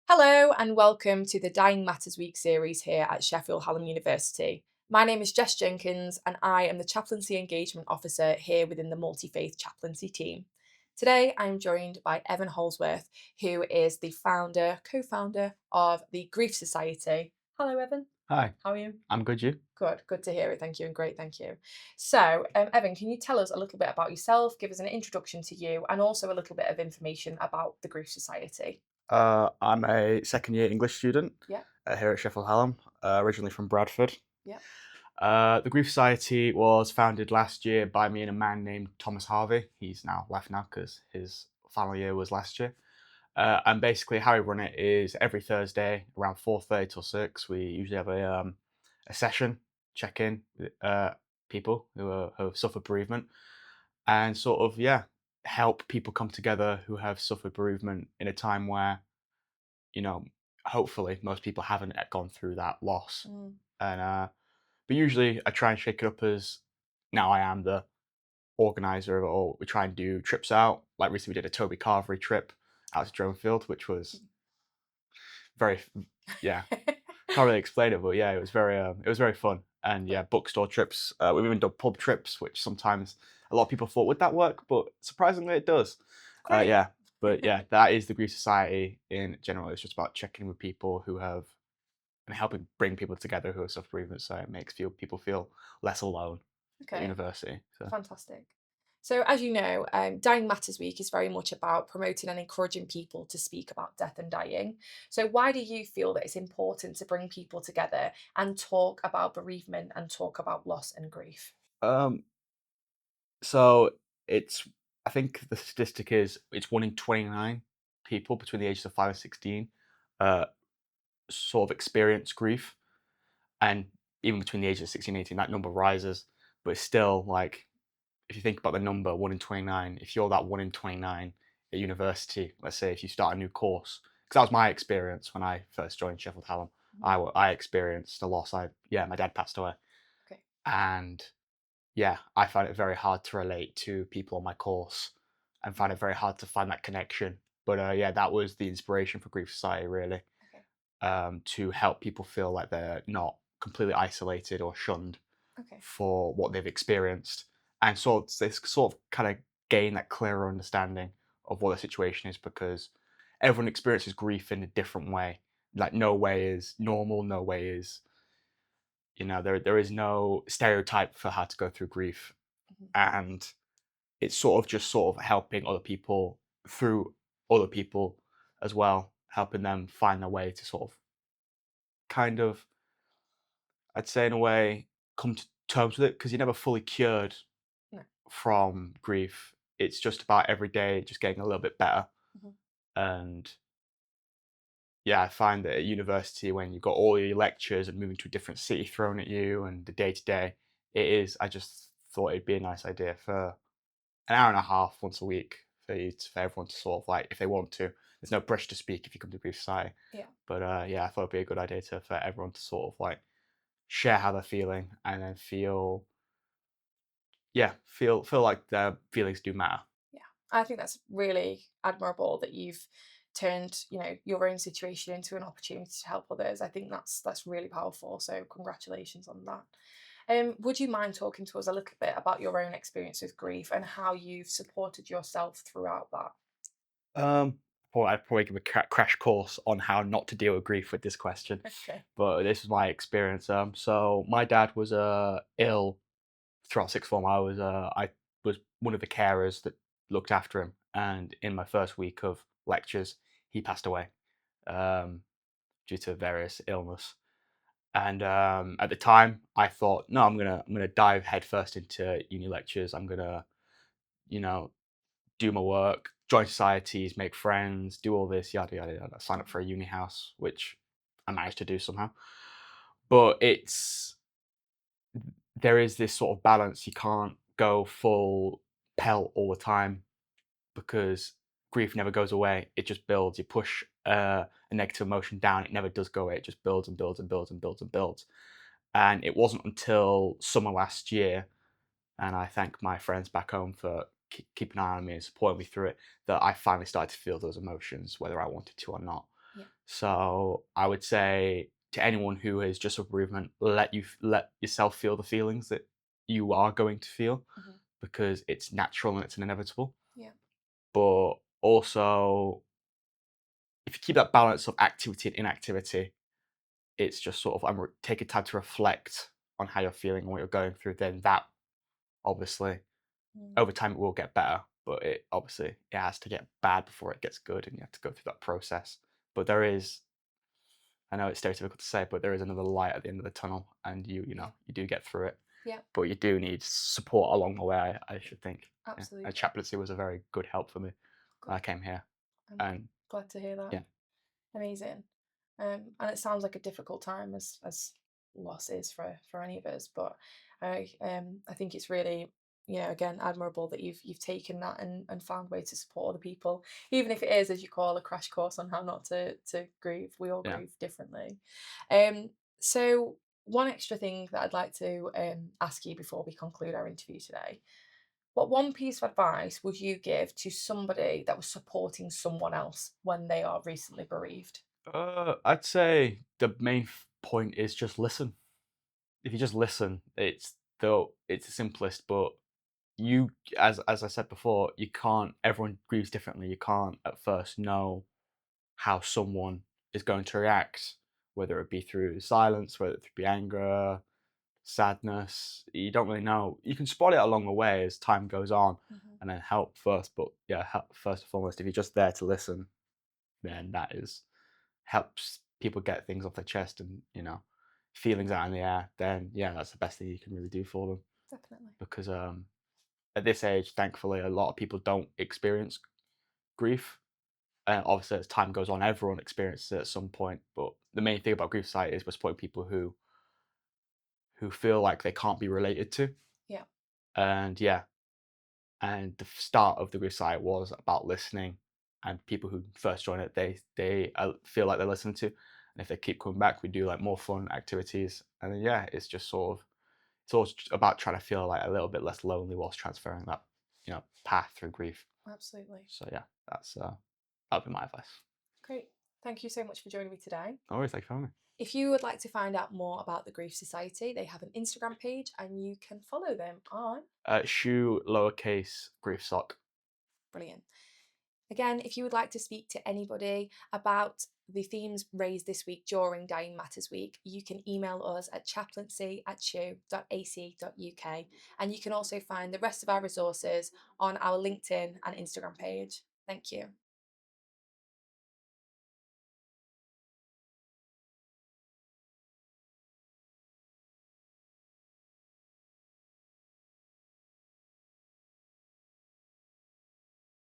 Hello and welcome to the Dying Matters Week series here at Sheffield Hallam University. My name is Jess Jenkins and I am the Chaplaincy Engagement Officer here within the multi-faith chaplaincy team. Today I'm joined by Evan Holdsworth, who is the co-founder of the Grief Society. Hello Evan, Hi, how are you? I'm good. You? Good to hear it. Thank you, and great, thank you. So, Evan, can you tell us a little bit about yourself, give us an introduction to you, and also a little bit of information about the Grief Society? I'm a second year English student Yeah, here at Sheffield Hallam, originally from Bradford. yeah. The Grief Society was founded last year by me and a man named Thomas Harvey. He's now left now because his final year was last year. And basically, how we run it is every Thursday around 4:30 till 6. We usually have a session, check in with people who have suffered bereavement, and sort of help people come together who have suffered bereavement in a time where you know hopefully most people haven't gone through that loss. Mm. And but usually I try and shake it up as now I am the organizer of it all. We try and do trips out. Like recently we did a Toby Carvery trip out to Dronefield, which was very yeah, can't really explain it, but yeah, it was very fun. And yeah, bookstore trips. We've even done pub trips, which sometimes a lot of people thought would that work, but surprisingly it does. Great. Yeah, but yeah, that is the Grief Society in general. It's just about checking in with people who have and helping bring people together who have suffered bereavement, so it makes people feel less alone at Okay, university. So fantastic. So, as you know, Dying Matters Week is very much about promoting and encouraging people to speak about death and dying. So, why do you feel that it's important to bring people together and talk about bereavement and talk about loss and grief? um, so it's I think the statistic is it's 1 in 29 people between the ages of 5 and 16 uh, sort of experience grief. And even between the ages of 16 and 18, that number rises. But it's still like, if you think about the number 1 in 29, if you're that 1 in 29 at university, let's say if you start a new course, because that was my experience when I first joined Sheffield Hallam. Mhm. I experienced a loss. My dad passed away. Okay. And yeah, I find it very hard to relate to people on my course and find it very hard to find that connection. But yeah, that was the inspiration for Grief Society, really, Okay. to help people feel like they're not completely isolated or shunned Okay. for what they've experienced, and sort of kind of gain that clearer understanding of what the situation is, because everyone experiences grief in a different way. Like no way is normal, no way is there is no stereotype for how to go through grief, Mhm. and it's sort of helping other people through other people as well, helping them find their way to sort of kind of, I'd say in a way, come to terms with it, because you're never fully cured No. from grief. It's just about every day just getting a little bit better. Mhm. And yeah, I find that at university, when you've got all your lectures and moving to a different city thrown at you and the day to day, I just thought it'd be a nice idea for an hour and a half once a week for everyone to sort of like, if they want to. There's no pressure to speak if you come to Grief Society. Yeah. But yeah, I thought it'd be a good idea for everyone to sort of like share how they're feeling and then feel like their feelings do matter. Yeah. I think that's really admirable that you've turned, your own situation into an opportunity to help others. I think that's really powerful. So congratulations on that. Would you mind talking to us a little bit about your own experience with grief and how you've supported yourself throughout that? Um, I'd probably give a crash course on how not to deal with grief with this question, Okay. but this is my experience. So my dad was ill throughout sixth form. I was one of the carers that looked after him, and in my first week of lectures, he passed away um, due to various illness. And at the time, I thought, no, I'm gonna dive headfirst into uni lectures. I'm gonna you know do my work, join societies, make friends, do all this, yada yada yada. Sign up for a uni house, which I managed to do somehow. But there is this sort of balance. You can't go full pelt all the time, because grief never goes away. It just builds. You push a negative emotion down, it never does go away. It just builds and builds and builds and builds and builds. And it wasn't until summer last year, and I thank my friends back home for keeping an eye on me and supporting me through it, that I finally started to feel those emotions, whether I wanted to or not. Yeah. So I would say to anyone who is just a bereavement, let yourself feel the feelings that you are going to feel, Mhm. because it's natural and it's inevitable. Yeah. But also, if you keep that balance of activity and inactivity, it's just sort of taking time to reflect on how you're feeling and what you're going through. Then that obviously Mm. over time it will get better, but it obviously it has to get bad before it gets good, and you have to go through that process. But there is, I know it's stereotypical to say, but there is another light at the end of the tunnel, and you Yeah. know you do get through it. Yeah. But you do need support along the way. I should think. Yeah, and Absolutely. chaplaincy was a very good help for me when Good. I came here, I'm and glad to hear that. yeah, Amazing. And it sounds like a difficult time as loss is for any of us, but I think it's really, again, admirable that you've taken that and found a way to support other people, even if it is, as you call, a crash course on how not to grieve. We all yeah. grieve differently. Um, so one extra thing that I'd like to ask you before we conclude our interview today: what one piece of advice would you give to somebody that was supporting someone else when they are recently bereaved? I'd say the main point is just listen. If you just listen, it's the simplest, but you as I said before, you can't everyone grieves differently. You can't at first know how someone is going to react, whether it be through silence, whether it be anger, sadness. You don't really know. You can spot it along the way as time goes on Mhm. and then help first. But yeah, help first and foremost, if you're just there to listen, then that is helps people get things off their chest and, feelings out in the air, then yeah, that's the best thing you can really do for them. Definitely. Because at this age, thankfully, a lot of people don't experience grief. Obviously, as time goes on, everyone experiences it at some point. But the main thing about Grief Society is we're supporting people who feel like they can't be related to. Yeah, And yeah, and the start of the Grief Society was about listening. And people who first join it, they feel like they're listened to. And if they keep coming back, we do like more fun activities. And then yeah, it's just sort of it's all about trying to feel like a little bit less lonely whilst transferring that path through grief. absolutely. So yeah, that'd be my advice. Great. Thank you so much for joining me today. No worries, thank you for having me. If you would like to find out more about the Grief Society, they have an Instagram page and you can follow them on. SHU lowercase grief sock. Brilliant. Again, if you would like to speak to anybody about the themes raised this week during Dying Matters Week, you can email us at chaplaincy@shu.ac.uk, and you can also find the rest of our resources on our LinkedIn and Instagram page. Thank you.